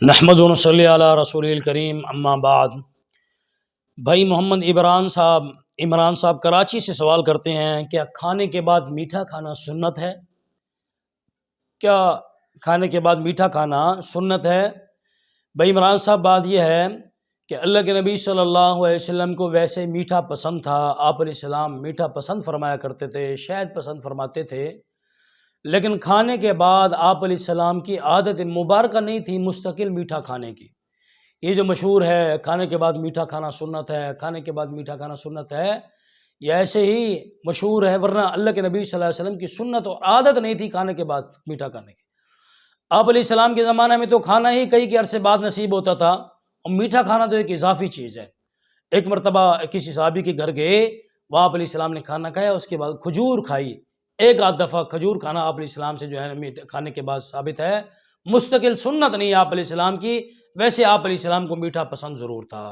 نحمد و نصلی علی رسول الکریم اما بعد۔ بھائی محمد عمران صاحب کراچی سے سوال کرتے ہیں، کیا کھانے کے بعد میٹھا کھانا سنت ہے؟ کیا کھانے کے بعد میٹھا کھانا سنت ہے؟ بھائی عمران صاحب، بات یہ ہے کہ اللہ کے نبی صلی اللہ علیہ وسلم کو ویسے میٹھا پسند تھا، آپ علیہ السلام میٹھا پسند فرمایا کرتے تھے، شہد پسند فرماتے تھے، لیکن کھانے کے بعد آپ علیہ السلام کی عادت مبارکہ نہیں تھی مستقل میٹھا کھانے کی۔ یہ جو مشہور ہے کھانے کے بعد میٹھا کھانا سنت ہے، کھانے کے بعد میٹھا کھانا سنت ہے، یہ ایسے ہی مشہور ہے، ورنہ اللہ کے نبی صلی اللہ علیہ وسلم کی سنت اور عادت نہیں تھی کھانے کے بعد میٹھا کھانے کی۔ آپ علیہ السلام کے زمانے میں تو کھانا ہی کئی کے عرصے بعد نصیب ہوتا تھا، اور میٹھا کھانا تو ایک اضافی چیز ہے۔ ایک مرتبہ کسی صحابی کے گھر گئے، وہاں آپ علیہ السلام نے کھانا کھایا، اس کے بعد کھجور کھائی۔ ایک آدھ دفعہ کھجور کھانا آپ علیہ السلام سے جو ہے کھانے کے بعد ثابت ہے، مستقل سنت نہیں ہے آپ علیہ السلام کی، ویسے آپ علیہ السلام کو میٹھا پسند ضرور تھا۔